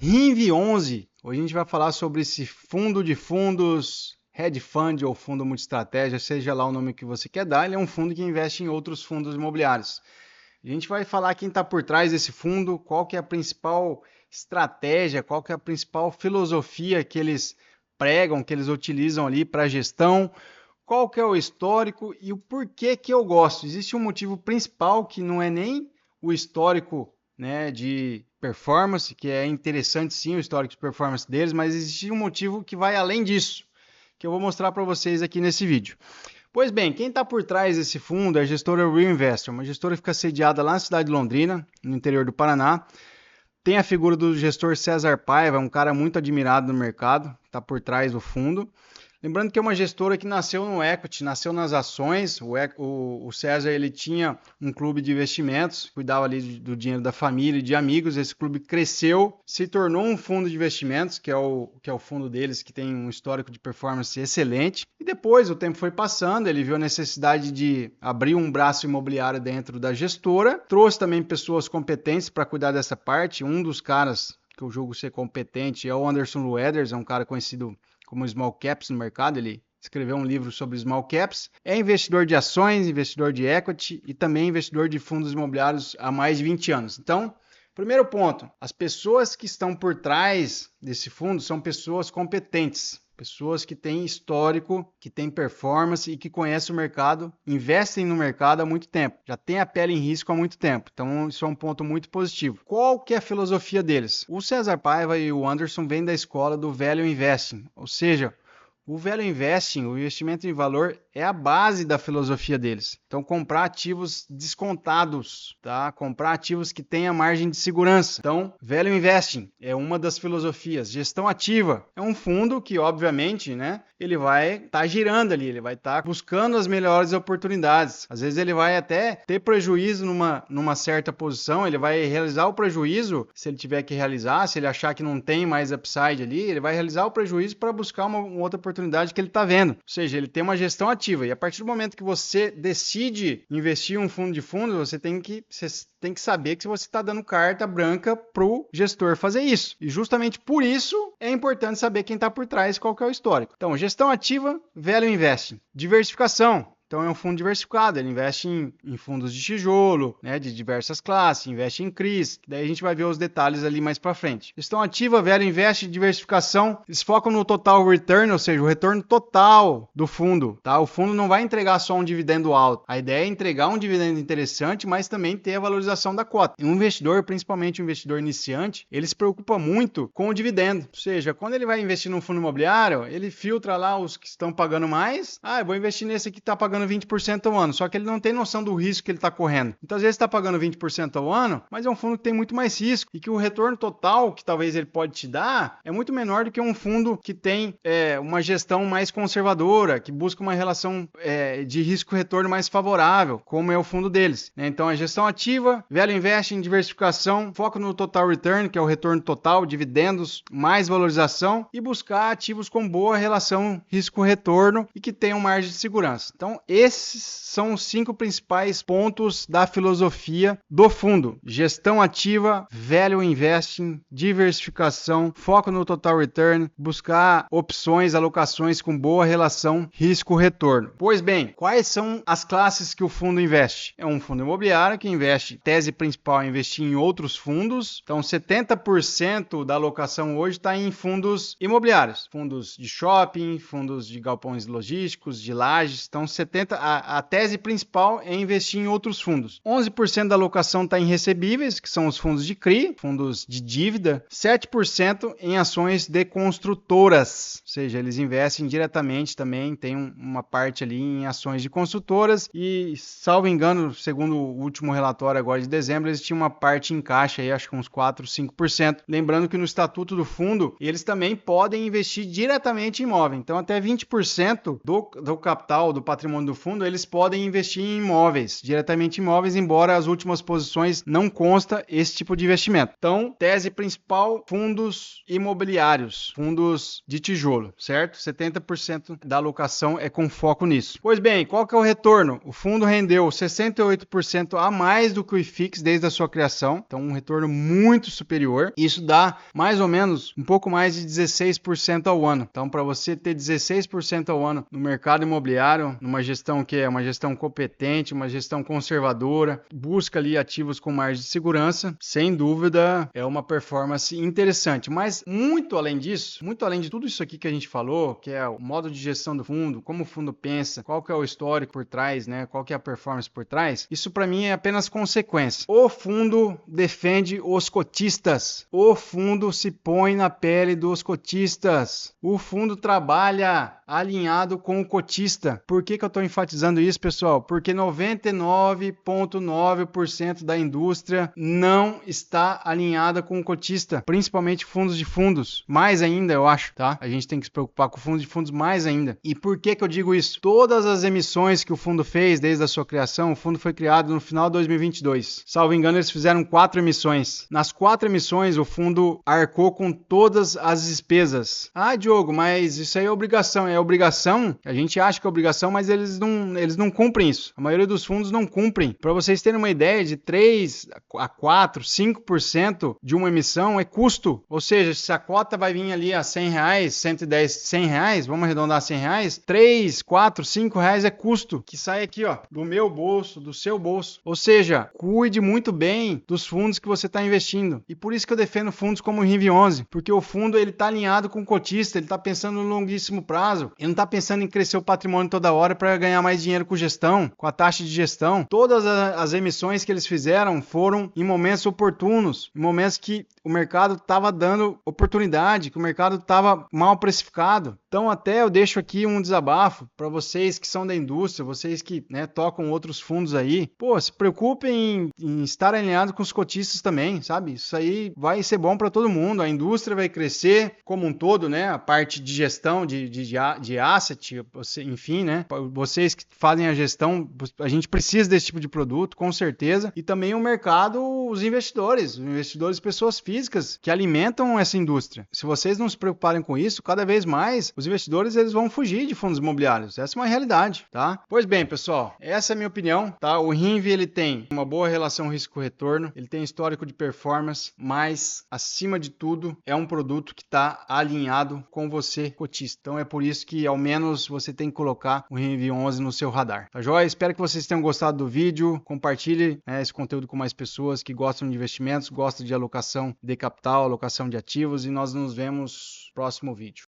RINV 11. Hoje a gente vai falar sobre esse fundo de fundos, hedge fund ou fundo multiestratégia, seja lá o nome que você quer dar. Ele é um fundo que investe em outros fundos imobiliários. A gente vai falar quem está por trás desse fundo, qual que é a principal estratégia, qual que é a principal filosofia que eles pregam, que eles utilizam ali para a gestão, qual que é o histórico e o porquê que eu gosto. Existe um motivo principal que não é nem o histórico, né, de performance, que é interessante sim o histórico de performance deles, mas existe um motivo que vai além disso, que eu vou mostrar para vocês aqui nesse vídeo. Pois bem, quem está por trás desse fundo é a gestora Real Investor, uma gestora que fica sediada lá na cidade de Londrina, no interior do Paraná. Tem a figura do gestor César Paiva, um cara muito admirado no mercado, está por trás do fundo. Lembrando que é uma gestora que nasceu no equity, nasceu nas ações. O César ele tinha um clube de investimentos, cuidava ali do dinheiro da família e de amigos. Esse clube cresceu, se tornou um fundo de investimentos, que é o fundo deles, que tem um histórico de performance excelente. E depois o tempo foi passando, ele viu a necessidade de abrir um braço imobiliário dentro da gestora. Trouxe também pessoas competentes para cuidar dessa parte. Um dos caras que eu julgo ser competente é o Anderson Lueders, é um cara conhecido como small caps no mercado, ele escreveu um livro sobre small caps, é investidor de ações, investidor de equity e também investidor de fundos imobiliários há mais de 20 anos. Então, primeiro ponto, as pessoas que estão por trás desse fundo são pessoas competentes, pessoas que têm histórico, que têm performance e que conhecem o mercado, investem no mercado há muito tempo, já têm a pele em risco há muito tempo. Então, isso é um ponto muito positivo. Qual que é a filosofia deles? O César Paiva e o Anderson vêm da escola do Value Investing, ou seja, o Value Investing, o investimento em valor, é a base da filosofia deles. Então, comprar ativos descontados, tá? Comprar ativos que tenham margem de segurança. Então, Value Investing é uma das filosofias. Gestão ativa é um fundo que, obviamente, né, ele vai estar girando ali, ele vai estar buscando as melhores oportunidades. Às vezes ele vai até ter prejuízo numa certa posição, ele vai realizar o prejuízo, se ele tiver que realizar, se ele achar que não tem mais upside ali, ele vai realizar o prejuízo para buscar uma outra oportunidade que ele está vendo. Ou seja, ele tem uma gestão ativa. E a partir do momento que você decide investir em um fundo de fundos, você tem que saber que você está dando carta branca para o gestor fazer isso. E justamente por isso é importante saber quem está por trás, qual que é o histórico. Então, gestão ativa, Value Investing. Diversificação. Então, é um fundo diversificado, ele investe em fundos de tijolo, né, de diversas classes, investe em CRIs, daí a gente vai ver os detalhes ali mais para frente. Gestão ativa, Value Invest, diversificação, eles focam no total return, ou seja, o retorno total do fundo, tá? O fundo não vai entregar só um dividendo alto, a ideia é entregar um dividendo interessante, mas também ter a valorização da cota. E um investidor, principalmente um investidor iniciante, ele se preocupa muito com o dividendo, ou seja, quando ele vai investir num fundo imobiliário, ele filtra lá os que estão pagando mais, eu vou investir nesse que está pagando 20% ao ano, só que ele não tem noção do risco que ele está correndo. Então, às vezes está pagando 20% ao ano, mas é um fundo que tem muito mais risco e que o retorno total que talvez ele pode te dar é muito menor do que um fundo que tem uma gestão mais conservadora, que busca uma relação de risco-retorno mais favorável, como é o fundo deles. Né? Então, a gestão ativa, Value Investing, diversificação, foco no total return, que é o retorno total, dividendos, mais valorização e buscar ativos com boa relação risco-retorno e que tenham margem de segurança. Então, esses são os 5 principais pontos da filosofia do fundo. Gestão ativa, Value Investing, diversificação, foco no total return, buscar opções, alocações com boa relação risco-retorno. Pois bem, quais são as classes que o fundo investe? É um fundo imobiliário que investe, tese principal é investir em outros fundos. Então, 70% da alocação hoje está em fundos imobiliários. Fundos de shopping, fundos de galpões logísticos, de lajes. Então, a tese principal é investir em outros fundos. 11% da alocação está em recebíveis, que são os fundos de CRI, fundos de dívida. 7% em ações de construtoras, ou seja, eles investem diretamente também, tem uma parte ali em ações de construtoras e, salvo engano, segundo o último relatório agora de dezembro, eles tinham uma parte em caixa aí, acho que uns 4, 5%. Lembrando que no estatuto do fundo, eles também podem investir diretamente em imóvel. Então, até 20% do capital, do patrimônio do fundo, eles podem investir em imóveis, diretamente em imóveis, embora as últimas posições não consta esse tipo de investimento. Então, tese principal, fundos imobiliários, fundos de tijolo, certo? 70% da alocação é com foco nisso. Pois bem, qual que é o retorno? O fundo rendeu 68% a mais do que o IFIX desde a sua criação, então um retorno muito superior. Isso dá mais ou menos um pouco mais de 16% ao ano. Então, para você ter 16% ao ano no mercado imobiliário, numa gestão que é uma gestão competente, uma gestão conservadora, busca ali ativos com margem de segurança, sem dúvida é uma performance interessante. Mas muito além disso, muito além de tudo isso aqui que a gente falou, que é o modo de gestão do fundo, como o fundo pensa, qual que é o histórico por trás, né? Qual que é a performance por trás, isso para mim é apenas consequência. O fundo defende os cotistas. O fundo se põe na pele dos cotistas. O fundo trabalha alinhado com o cotista. Por que eu estou enfatizando isso, pessoal? Porque 99,9% da indústria não está alinhada com o cotista, principalmente fundos de fundos. Mais ainda, eu acho, tá? A gente tem que se preocupar com fundos de fundos mais ainda. E por que eu digo isso? Todas as emissões que o fundo fez desde a sua criação, o fundo foi criado no final de 2022. Salvo engano, eles fizeram 4 emissões. Nas 4 emissões, o fundo arcou com todas as despesas. Ah, Diogo, mas isso aí é obrigação. É obrigação? A gente acha que é obrigação, mas eles não cumprem isso. A maioria dos fundos não cumprem. Para vocês terem uma ideia, de 3 a 4, 5% de uma emissão é custo. Ou seja, se a cota vai vir ali a R$100, 110, R$100, vamos arredondar R$100, 3, 4, R$5 é custo, que sai aqui, ó, do meu bolso, do seu bolso. Ou seja, cuide muito bem dos fundos que você está investindo. E por isso que eu defendo fundos como o RINV11, porque o fundo ele está alinhado com o cotista, ele está pensando no longuíssimo prazo, ele não está pensando em crescer o patrimônio toda hora para ganhar mais dinheiro com gestão, com a taxa de gestão. Todas as emissões que eles fizeram foram em momentos oportunos, em momentos que o mercado estava dando oportunidade, que o mercado estava mal precificado. Então até eu deixo aqui um desabafo para vocês que são da indústria, vocês que, né, tocam outros fundos aí. Pô, se preocupem em estar alinhado com os cotistas também, sabe? Isso aí vai ser bom para todo mundo. A indústria vai crescer como um todo, né? A parte de gestão de asset, enfim, né? Vocês que fazem a gestão, a gente precisa desse tipo de produto, com certeza. E também o mercado, os investidores pessoas físicas que alimentam essa indústria. Se vocês não se preocuparem com isso, cada vez mais os investidores eles vão fugir de fundos imobiliários. Essa é uma realidade, tá? Pois bem, pessoal, essa é a minha opinião, tá? O RINV ele tem uma boa relação risco-retorno, ele tem histórico de performance, mas acima de tudo é um produto que está alinhado com você, cotista. Então é por isso que ao menos você tem que colocar o RINV11 no seu radar. Tá joia? Espero que vocês tenham gostado do vídeo. Compartilhe, né, esse conteúdo com mais pessoas que gostam de investimentos, gostam de alocação de capital, alocação de ativos, e nós nos vemos no próximo vídeo.